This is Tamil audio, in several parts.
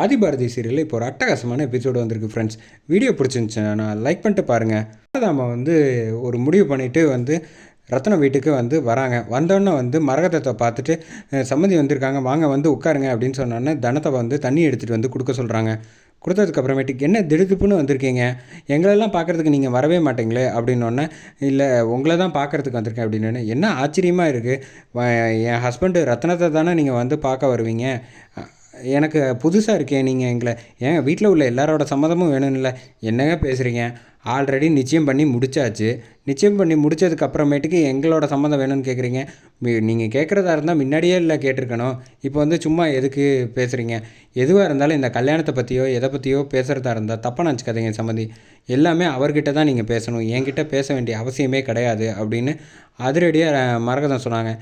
ஆதிபாரதி சீரியலில் இப்போ ஒரு அட்டகாசமான எபிசோடு வந்திருக்கு ஃப்ரெண்ட்ஸ். வீடியோ பிடிச்சிருந்துச்சுன்னா லைக் பண்ணிட்டு பாருங்கள். நம்ம ஒரு முடிவு பண்ணிவிட்டு ரத்னம் வீட்டுக்கு வராங்க. வந்தோடனே மரகதத்தை பார்த்துட்டு சம்மந்தி வந்திருக்காங்க, வாங்க உட்காருங்க அப்படின்னு சொன்னோன்னே தனத்தை தண்ணி எடுத்துகிட்டு கொடுக்க சொல்கிறாங்க. கொடுத்ததுக்கப்புறமேட்டுக்கு என்ன திடுதுப்புன்னு வந்திருக்கீங்க, எங்களெல்லாம் பார்க்குறதுக்கு நீங்கள் வரவே மாட்டீங்களே அப்படின்னோடனே, இல்லை உங்களை தான் பார்க்குறதுக்கு வந்திருக்கேன் அப்படின்னு. என்ன ஆச்சரியமாக இருக்குது, என் ஹஸ்பண்டு ரத்னத்தை தானே நீங்கள் பார்க்க வருவீங்க, எனக்கு புதுசாக இருக்கேன், நீங்கள் எங்களை ஏன் வீட்டில் உள்ள எல்லாரோட சம்மதமும் வேணும்ல, என்னங்க பேசுகிறீங்க, ஆல்ரெடி நிச்சயம் பண்ணி முடித்தாச்சு, நிச்சயம் பண்ணி முடித்ததுக்கப்புறமேட்டுக்கு எங்களோட சம்மதம் வேணும்னு கேட்குறீங்க. நீங்கள் கேட்குறதா இருந்தால் முன்னாடியே இல்லை கேட்டிருக்கணும், இப்போ சும்மா எதுக்கு பேசுகிறீங்க, எதுவாக இருந்தாலும் இந்த கல்யாணத்தை பற்றியோ எதை பற்றியோ பேசுகிறதா இருந்தால் தப்பாக நினச்சிக்காதீங்க சம்மந்தி, எல்லாமே அவர்கிட்ட தான் நீங்கள் பேசணும், என்கிட்ட பேச வேண்டிய அவசியமே கிடையாது அப்படின்னு அதிரடியாக மரகதம் சொன்னாங்க.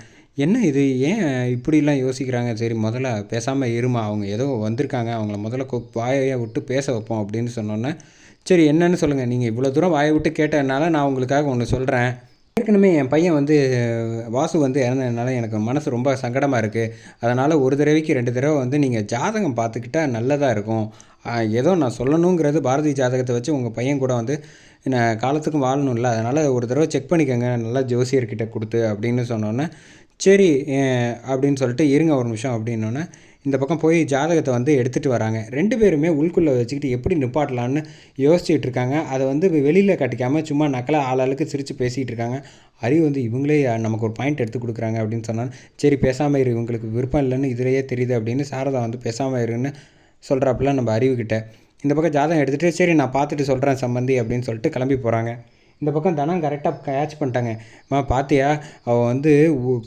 என்ன இது, ஏன் இப்படிலாம் யோசிக்கிறாங்க, சரி முதல்ல பேசாமல் இருமா, அவங்க ஏதோ வந்திருக்காங்க, அவங்கள முதல்ல வாயை விட்டு பேச வைப்போம் அப்படின்னு சொன்னோன்னே, சரி என்னன்னு சொல்லுங்கள், நீங்கள் இவ்வளோ தூரம் வாயை விட்டு கேட்டதுனால நான் உங்களுக்காக ஒன்று சொல்கிறேன். ஏற்கனவே என் பையன் வாசு இறந்ததுனால எனக்கு மனசு ரொம்ப சங்கடமாக இருக்குது, அதனால் ஒரு தடவைக்கு 2 தடவை நீங்கள் ஜாதகம் பார்த்துக்கிட்டால் நல்லதாக இருக்கும், ஏதோ நான் சொல்லணுங்கிறது பாரதி ஜாதகத்தை வச்சு உங்கள் பையன் கூட நான் காலத்துக்கும் வாழணும்ல, அதனால் ஒரு தடவை செக் பண்ணிக்கோங்க நல்லா ஜோசியர்கிட்ட கொடுத்து அப்படின்னு சொன்னோன்னே, சரி அப்படின்னு சொல்லிட்டு இருங்க ஒரு நிமிஷம் அப்படின்னோன்னே இந்த பக்கம் போய் ஜாதகத்தை எடுத்துகிட்டு வராங்க. 2 பேருமே உள்குள்ளே வச்சுக்கிட்டு எப்படி நிப்பாட்டலான்னு யோசிச்சுட்டு இருக்காங்க. அதை வெளியில் கட்டிக்காமல் சும்மா நக்கலாக ஆளாளுக்கு சிரித்து பேசிகிட்டு இருக்காங்க. அறிவு இவங்களே நமக்கு ஒரு பாயிண்ட் எடுத்து கொடுக்குறாங்க அப்படின்னு சொன்னாலும், சரி பேசாமல் இரு, இவங்களுக்கு விருப்பம் இல்லைன்னு இதிலேயே தெரியுது அப்படின்னு சாரதா பேசாமல் இருன்னு சொல்கிறாப்புல நம்ம அறிவுக்கிட்ட. இந்த பக்கம் ஜாதகம் எடுத்துகிட்டு சரி நான் பார்த்துட்டு சொல்கிறேன் சம்பந்தி அப்படின்னு சொல்லிட்டு கிளம்பி போகிறாங்க. இந்த பக்கம் தனம் கரெக்டாக கேட்ச் பண்ணிட்டாங்க. பார்த்தியா, அவள்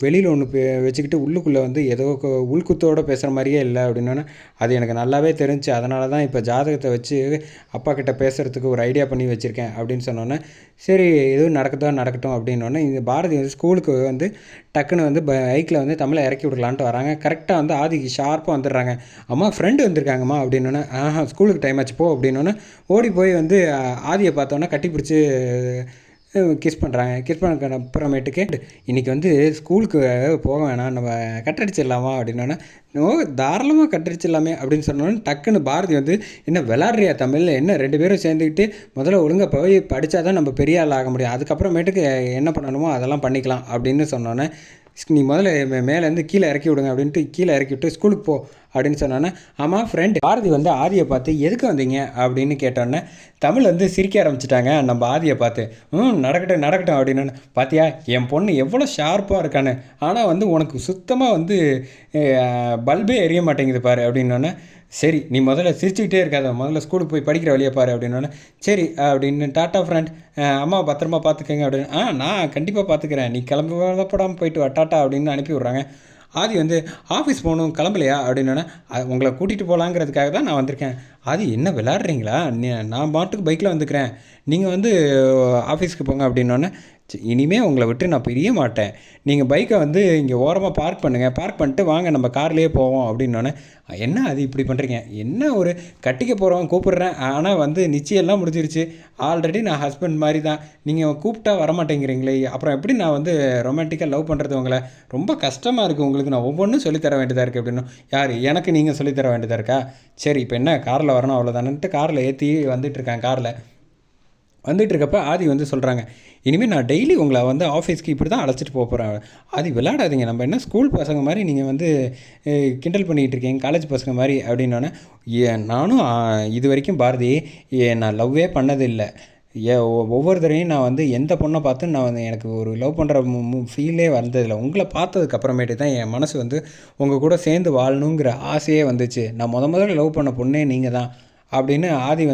வெளியில் ஒன்று வச்சுக்கிட்டு உள்ளுக்குள்ளே ஏதோ உள்குத்தோடு பேசுகிற மாதிரியே இல்லை அப்படின்னோன்னே, அது எனக்கு நல்லாவே தெரிஞ்சு, அதனால தான் இப்போ ஜாதகத்தை வச்சு அப்பா கிட்ட பேசுகிறதுக்கு ஒரு ஐடியா பண்ணி வச்சுருக்கேன் அப்படின்னு சொன்னோன்னே, சரி எதுவும் நடக்கட்டும் அப்படின்னோடனே இந்த பாரதி ஸ்கூலுக்கு டக்குன்னு பைக்கில் தமிழை இறக்கி விடலான்ட்டு வராங்க. கரெக்டாக ஆதிக்கு ஷார்ப்பாக வந்துடுறாங்க. அம்மா ஃப்ரெண்டு வந்திருக்காங்கம்மா அப்படின்னோன்னே, ஸ்கூலுக்கு டைம் ஆச்சு போ அப்படின்னோன்னே ஓடி போய் ஆதியை பார்த்தோன்னே கட்டி பிடிச்சி கிஸ் பண்ணுறாங்க. கிஸ் பண்ண அப்புறமேட்டுக்கு இன்றைக்கி ஸ்கூலுக்கு போக வேணாம், நம்ம கட்டடிச்சிடலாமா அப்படின்னோன்னா, தாராளமாக கட்டடிச்சிடலாமே அப்படின்னு சொன்னோன்னு டக்குன்னு பாரதி என்ன விளாட்றியா தமிழில், என்ன 2 பேரும் சேர்ந்துக்கிட்டு முதல்ல ஒழுங்காக போய் படித்தா தான் நம்ம பெரிய ஆள் ஆக முடியும், அதுக்கப்புறமேட்டுக்கு என்ன பண்ணணுமோ அதெல்லாம் பண்ணிக்கலாம் அப்படின்னு சொன்னோன்னே, நீ முதல்ல மேலேருந்து கீழே இறக்கி விடுங்க அப்படின்ட்டு கீழே இறக்கி விட்டு ஸ்கூலுக்கு போ அப்படின்னு சொன்னோன்னே, ஆமாம் ஃப்ரெண்டு பாரதி ஆதியை பார்த்து எதுக்கு வந்தீங்க அப்படின்னு கேட்டோன்னே தமிழ் சிரிக்க ஆரம்பிச்சிட்டாங்க. நம்ம ஆதியை பார்த்து நடக்கட்டும் அப்படின்னு, பார்த்தியா என் பொண்ணு எவ்வளோ ஷார்ப்பாக இருக்கான்னு, ஆனால் உனக்கு சுத்தமாக பல்பே எரிய மாட்டேங்குது பாரு அப்படின்னோன்னே, சரி நீ முதல்ல சிரிச்சுக்கிட்டே இருக்காத, முதல்ல ஸ்கூலுக்கு போய் படிக்கிற வழியை பாரு அப்படின்னோன்னே, சரி அப்படின்னு டாட்டா ஃப்ரெண்ட், அம்மா பத்திரமா பார்த்துக்கங்க அப்படின்னு, நான் கண்டிப்பாக பார்த்துக்கிறேன், நீ கிளம்பப்படாமல் போயிட்டு வா டாட்டா அப்படின்னு அனுப்பி விட்றாங்க. ஆதி ஆஃபீஸ் போகணும் கிளம்பலையா அப்படின்னோன்னே, உங்களை கூட்டிகிட்டு போகலாங்கிறதுக்காக தான் நான் வந்திருக்கேன். ஆதி என்ன விளாட்றீங்களா, நான் பாட்டுக்கு பைக்கில் வந்துக்கிறேன், நீங்கள் ஆஃபீஸ்க்கு போங்க அப்படின்னோடனே, இனிமேல் உங்களை விட்டு நான் பிரிய மாட்டேன், நீங்கள் பைக்கை இங்கே ஓரமாக பார்க் பண்ணுங்கள், பார்க் பண்ணிட்டு வாங்க நம்ம கார்லேயே போவோம் அப்படின்னோடனே, என்ன அது இப்படி பண்ணுறீங்க, என்ன ஒரு கட்டிக்க போகிறவன் கூப்பிட்றேன், ஆனால் நிச்சயம்லாம் முடிஞ்சிருச்சு, ஆல்ரெடி நான் ஹஸ்பண்ட் மாதிரி தான், நீங்கள் கூப்பிட்டா வரமாட்டேங்கிறீங்களே, அப்புறம் எப்படி நான் ரொமான்டிக்காக லவ் பண்ணுறது, உங்களை ரொம்ப கஷ்டமாக இருக்குது, உங்களுக்கு நான் ஒவ்வொன்றும் சொல்லித்தர வேண்டியதாக இருக்குது அப்படின்னு. யார், எனக்கு நீங்கள் சொல்லித்தர வேண்டியதாக இருக்கா, சரி இப்போ என்ன காரில் வரணும் அவ்வளோதானன்ட்டு காரில் ஏற்றி வந்துட்டுருக்கேன். காரில் வந்துட்டுருக்கப்ப ஆதி சொல்கிறாங்க, இனிமேல் நான் டெய்லி உங்களை ஆஃபீஸ்க்கு இப்படி தான் அழைச்சிட்டு போகிறேன். ஆதி விளையாடாதீங்க, நம்ம என்ன ஸ்கூல் பசங்க மாதிரி நீங்கள் கிண்டல் பண்ணிகிட்டு இருக்கீங்க, காலேஜ் பசங்க மாதிரி அப்படின்னோடனே, நானும் இது வரைக்கும் பாரதி நான் லவ்வே பண்ணதில்லை, ஒவ்வொரு தடவையும் நான் எந்த பொண்ணை பார்த்து நான் எனக்கு ஒரு லவ் பண்ணுற ஃபீலே வந்ததில்லை, உங்களை பார்த்ததுக்கப்புறமேட்டு தான் என் மனசு உங்கள் கூட சேர்ந்து வாழணுங்கிற ஆசையே வந்துச்சு, நான் முதல்ல லவ் பண்ண பொண்ணே நீங்கள் தான் அப்படின்னு ஆதி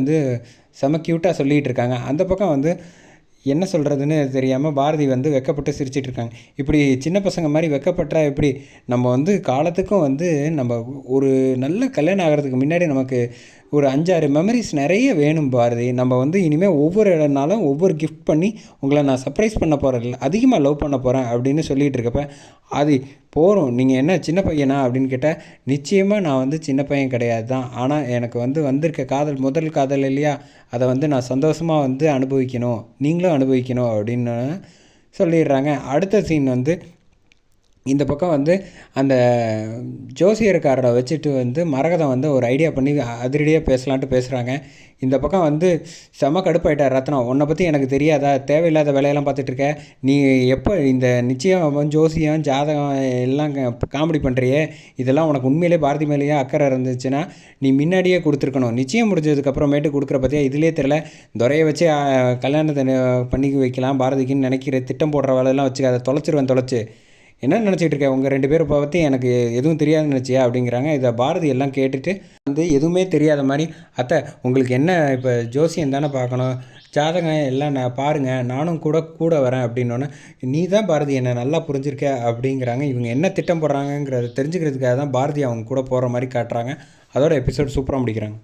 செம க்யூட்டாக சொல்லிகிட்டு இருக்காங்க. அந்த பக்கம் என்ன சொல்கிறதுன்னு தெரியாமல் பாரதி வெக்கப்பட்டு சிரிச்சிட்டு இருக்காங்க. இப்படி சின்ன பசங்க மாதிரி வெக்கப்பட்டா எப்படி, நம்ம காலத்துக்கும் நம்ம ஒரு நல்ல கல்யாணம் ஆகிறதுக்கு முன்னாடி நமக்கு ஒரு 5-6 மெமரிஸ் நிறைய வேணும் பாரதி, நம்ம இனிமேல் ஒவ்வொரு இடம்னாலும் ஒவ்வொரு கிஃப்ட் பண்ணி உங்களை நான் சர்ப்ரைஸ் பண்ண போகிறதில்ல, அதிகமாக லவ் பண்ண போகிறேன் அப்படின்னு சொல்லிகிட்டு இருக்கப்ப, அது போகிறோம், நீங்கள் என்ன சின்ன பையனா அப்படின்னு கேட்டால், நிச்சயமாக நான் சின்ன பையன் கிடையாது தான், ஆனால் எனக்கு வந்திருக்க காதல் முதல் காதல் இல்லையா, அதை நான் சந்தோஷமாக அனுபவிக்கணும், நீங்களும் அனுபவிக்கணும் அப்படின்னு சொல்லிடுறாங்க. அடுத்த சீன் இந்த பக்கம் வந்து அந்த ஜோசியர்காரரை வச்சுட்டு வந்து மரகதம் வந்து ஒரு ஐடியா பண்ணி அதிரடியாக பேசலான்ட்டு பேசுகிறாங்க. இந்த பக்கம் வந்து செம கடுப்பாயிட்டார் ரத்னம். உன்னை பற்றி எனக்கு தெரியாதா, தேவையில்லாத வேலையெல்லாம் பார்த்துட்ருக்க, நீ எப்போ இந்த நிச்சயம் ஜோசியம் ஜாதகம் எல்லாம் காமெடி பண்ணுறியே, இதெல்லாம் உனக்கு உண்மையிலே பாரதி மேலேயே அக்கறை இருந்துச்சுன்னா நீ முன்னாடியே கொடுத்துருக்கணும். நிச்சயம் முடிஞ்சதுக்கப்புறமேட்டு கொடுக்குற பற்றியா இதிலே தெரில, துறையை வச்சு கல்யாணத்தை பண்ணி வைக்கலாம் பாரதிக்குன்னு நினைக்கிற திட்டம் போடுற வேலையெல்லாம் வச்சு அதை தொலைச்சி என்ன நினச்சிட்டு இருக்கேன், உங்கள் 2 பேரை பற்றி எனக்கு எதுவும் தெரியாதுன்னு நினச்சியா அப்படிங்கிறாங்க. இதை பாரதி எல்லாம் கேட்டுட்டு வந்து எதுவுமே தெரியாத மாதிரி, அத்தை உங்களுக்கு என்ன இப்போ ஜோசியம் தானே பார்க்கணும், ஜாதகம் எல்லாம் நான் பாருங்கள், நானும் கூட வரேன் அப்படின்னோன்னே, நீ தான் பாரதி என்னை நல்லா புரிஞ்சிருக்க அப்படிங்கிறாங்க. இவங்க என்ன திட்டம் போடுறாங்கங்கிறத தெரிஞ்சுக்கிறதுக்காக தான் பாரதி அவங்க கூட போகிற மாதிரி காட்டுறாங்க. அதோட எபிசோட் சூப்பராக முடிக்கிறாங்க.